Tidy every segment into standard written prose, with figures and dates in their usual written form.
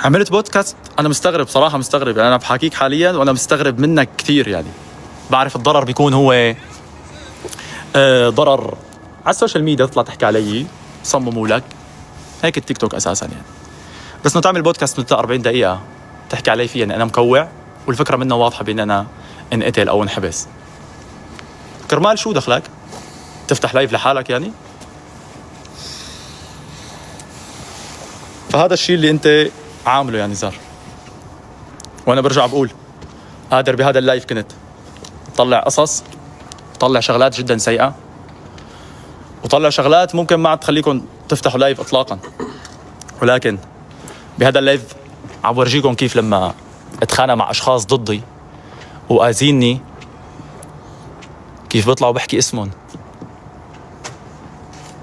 عملت بودكاست. انا مستغرب صراحه، مستغرب يعني. انا بحكيك حاليا وانا مستغرب منك كثير يعني. بعرف الضرر بيكون هو ضرر على السوشيال ميديا، تطلع تحكي علي صمموا لك هيك التيك توك اساسا يعني. بس انه تعمل بودكاست مدة 40 دقيقه تحكي علي فيه يعني انا مكوع، والفكره منه واضحه بان انا انقتل او انحبس. كرمال شو دخلك تفتح لايف لحالك يعني؟ فهذا الشيء اللي انت عامله يعني زار. وانا برجع بقول قادر بهذا اللايف كنت طلع قصص، طلع شغلات جدا سيئة، وطلع شغلات ممكن ما عاد تخليكم تفتحوا لايف اطلاقا. ولكن بهذا اللايف عم ورجيكم كيف لما اتخانق مع اشخاص ضدي وآذيني كيف بطلع وبحكي اسمهم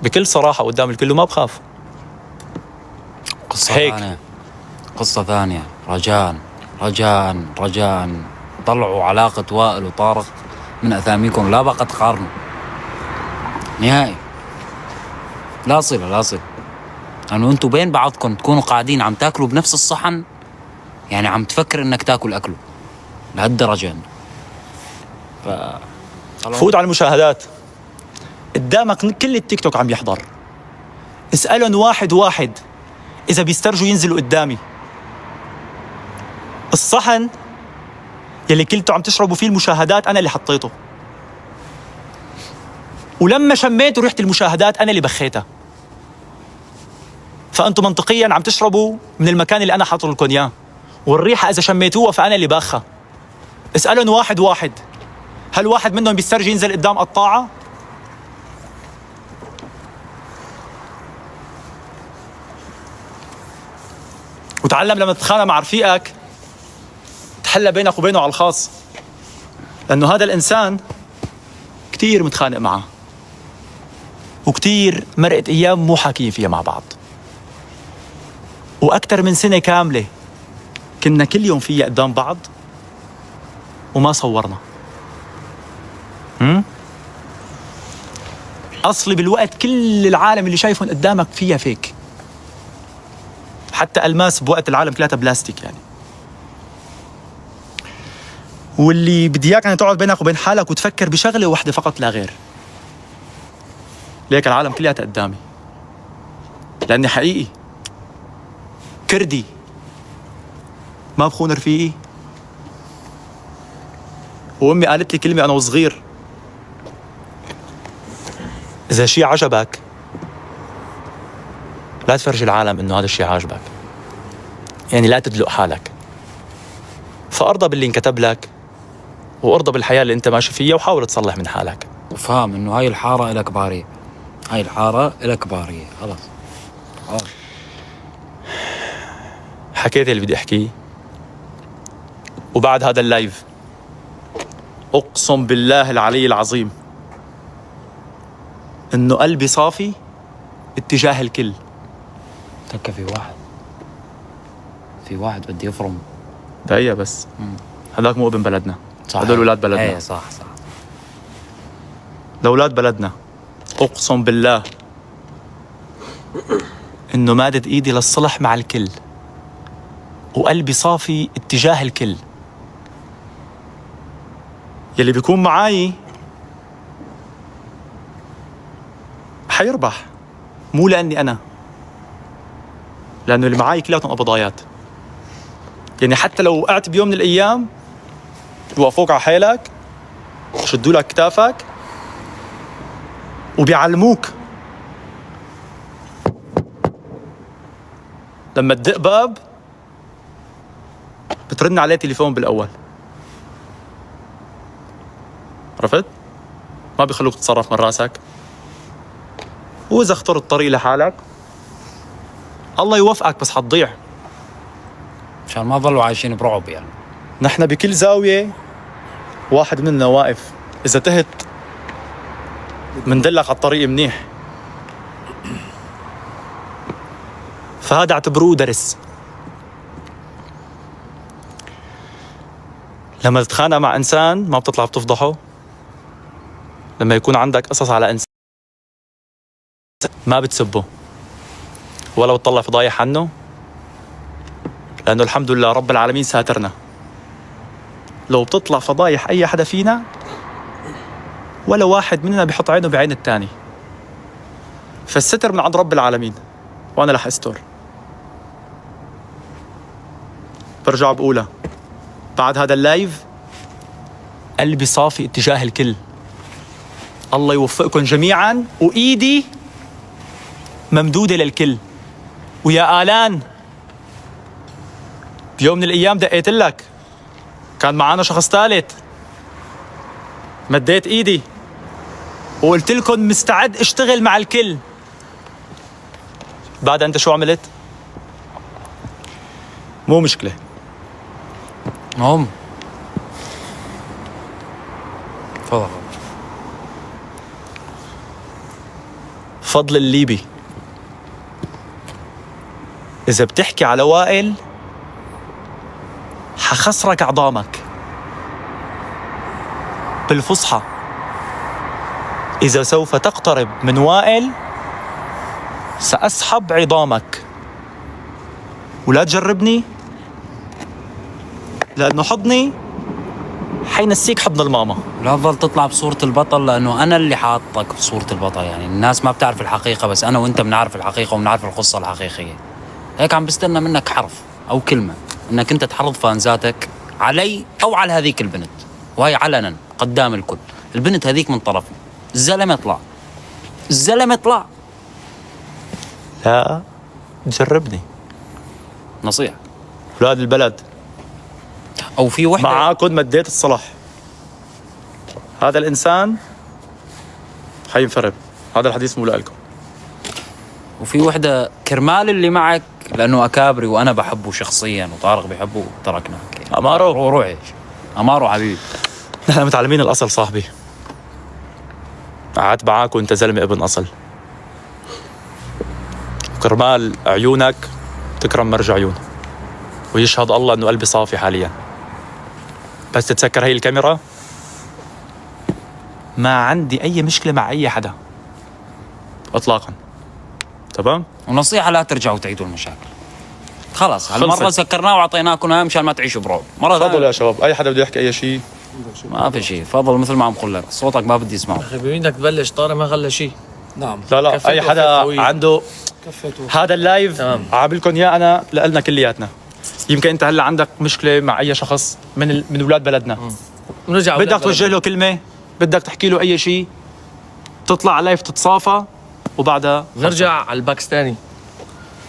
بكل صراحة قدام الكل وما بخاف. قصة هيك. ثانية، قصة ثانية. رجاء طلعوا علاقة وائل وطارق من أثاميكم، لا بقى تقارنوا نهائي. لا صلة لأنه أنتوا بين بعضكم تكونوا قاعدين عم تاكلوا بنفس الصحن، يعني عم تفكر إنك تاكل أكله لهالدرجة. فوت على المشاهدات قدامك كل التيك توك عم يحضر، اسألهم واحد واحد إذا بيسترجوا ينزلوا قدامي. الصحن يلي كلتوا عم تشربوا فيه المشاهدات أنا اللي حطيته، ولما شميتوا ريحة المشاهدات أنا اللي بخيتها. فأنتوا منطقياً عم تشربوا من المكان اللي أنا حاطط لكم إياه، والريحة إذا شميتوها فأنا اللي باخها. اسألهم واحد واحد هل واحد منهم بيسترجي ينزل قدام قطاعة؟ وتعلم لما تتخانق مع رفيقك تحلى بينك وبينه على الخاص، لأنه هذا الإنسان كتير متخانق معه وكتير مرقت أيام مو حاكيين فيها مع بعض، وأكتر من سنة كاملة كنا كل يوم فيها قدام بعض وما صورنا. أصلي بالوقت كل العالم اللي شايفهم قدامك فيها فيك، حتى ألماس بوقت العالم كلها بلاستيك يعني. واللي بدي إياك أن تقعد بينك وبين حالك وتفكر بشغلة واحدة فقط لا غير. ليك العالم كلها قدامي، لأني حقيقي كردي ما بخون رفيقي. وأمي قالت لي كلمة أنا وصغير، إذا شيء عجبك لا تفرج العالم إنه هذا الشيء عاجبك، يعني لا تدلق حالك. فأرضى باللي انكتب لك وأرضى بالحياة اللي أنت ماشي فيها وحاول تصلح من حالك، وفهم إنه هاي الحارة إلها كبارية، هاي الحارة إلها كبارية. خلاص حكيت اللي بدي أحكيه. وبعد هذا اللايف أقسم بالله العلي العظيم إنه قلبي صافي اتجاه الكل. تكا في واحد بدي يفرم دقيقة بس. هذاك مو ابن بلدنا، هذول أولاد بلدنا. ايه صح لأولاد بلدنا. أقسم بالله إنه مادد إيدي للصلح مع الكل، وقلبي صافي اتجاه الكل. يلي بيكون معاي حيربح، مو لأني أنا، لأنه اللي معاي كلاتهم قبضايات. يعني حتى لو وقعت بيوم من الأيام بوقفوك على حيلك، شدوا لك كتافك وبيعلموك لما تدق باب بترن عليه تليفون بالأول. عرفت؟ ما بيخلوك تتصرف من راسك. وإذا اخترت طريق لحالك الله يوفقك، بس حتضيع. مشان ما ظلوا عايشين برعب يعني. نحن بكل زاوية واحد مننا واقف، إذا تهت مندلك على الطريق منيح. فهذا اعتبروه درس. لما تتخانق مع إنسان ما بتطلع بتفضحه. لما يكون عندك قصص على إنسان ما بتسبه ولا بتطلع فضايح عنه، لأنه الحمد لله رب العالمين ساترنا. لو بتطلع فضايح أي حدا فينا ولا واحد مننا بيحط عينه بعين التاني، فالستر من عند رب العالمين وأنا رح أستر. برجع بقولها بعد هذا اللايف، قلبي صافي اتجاه الكل. الله يوفقكم جميعا، وإيدي ممدودة للكل. ويا آلان، بيوم من الأيام دقيت لك، كان معانا شخص ثالث، مديت إيدي وقلت لكم مستعد اشتغل مع الكل. بعد أنت شو عملت؟ مو مشكلة. هم تفضل. فضل الليبي، إذا بتحكي على وائل حخسرك عظامك. بالفصحى، إذا سوف تقترب من وائل سأسحب عظامك. ولا تجربني، لأنه حضني حينسيك حضن الماما. لا تظل تطلع بصورة البطل، لأنه أنا اللي حاطك بصورة البطل. يعني الناس ما بتعرف الحقيقة، بس أنا وأنت بنعرف الحقيقة وبنعرف القصة الحقيقية. هيك عم بستنى منك حرف أو كلمة، إنك أنت تحرض فانزاتك علي أو على هذيك البنت، وهي علنا قدام الكل. البنت هذيك من طرفي، الزلمة طلع، الزلمة طلع. لا جربني. نصيحة أولاد البلد، أو في وحدة معاكم مديت الصلاح. هذا الإنسان حينفرد. هذا الحديث مو لكم. وفي وحدة كرمال اللي معك، لأنه أكابري وأنا بحبه شخصيا وطارق بيحبه، تركنا. أمارو، روح إيش أمارو حبيبي. نحن متعلمين الأصل صاحبي. قعدت معاك وأنت زلمة ابن أصل، وكرمال عيونك تكرم مرج عيون، ويشهد الله أنه قلبي صافي حاليا. بس تتذكر هي الكاميرا، ما عندي أي مشكلة مع أي حدا إطلاقا. تمام؟ ونصيحة لا ترجعوا تعيدوا المشاكل. خلاص هالمرة خلصت. سكرناه وعطيناكم اياه مشان ما تعيشوا برعب. مرة تفضلوا ثانية يا شباب، أي حدا بده يحكي أي شيء. ما في شيء، تفضل مثل ما عم قول لك، صوتك ما بدي اسمعه. اخي بيدك تبلش طارق ما خلى شيء. نعم. لا كفيت أي حدا قوية. عنده كفيته. هذا اللايف تمام. عاملكم يا أنا لنا كلياتنا. يمكن أنت هلا عندك مشكلة مع أي شخص من أولاد بلدنا، نرجع بدك توجه له كلمة، بدك تحكي له أي شيء، تطلع على لايف تتصافى، وبعدها نرجع على الباكستاني.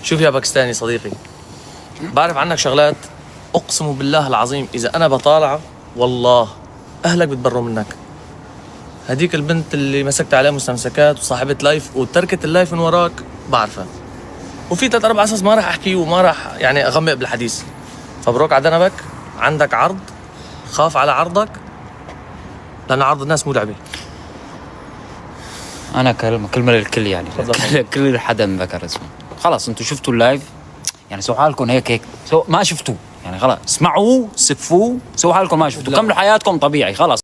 شوف يا باكستاني صديقي، بعرف عنك شغلات اقسم بالله العظيم اذا انا بطالع والله اهلك بتبروا منك. هديك البنت اللي مسكت عليها مستمسكات وصاحبة لايف وتركت اللايف من وراك بعرفها، وفي 3-4 قصص ما راح احكي وما راح يعني اغمق بالحديث. فبروك على ذنبك، عندك عرض، خاف على عرضك، لان عرض الناس مو لعبه. انا كلمة للكل يعني، تفضل. كل حدا ذكر اسمه. خلاص انتم شفتوا اللايف، يعني سووا حالكم هيك ما شفتوه، يعني خلاص اسمعوا، سفوه، سووا حالكم ما شفتوا، كملوا حياتكم طبيعي خلاص.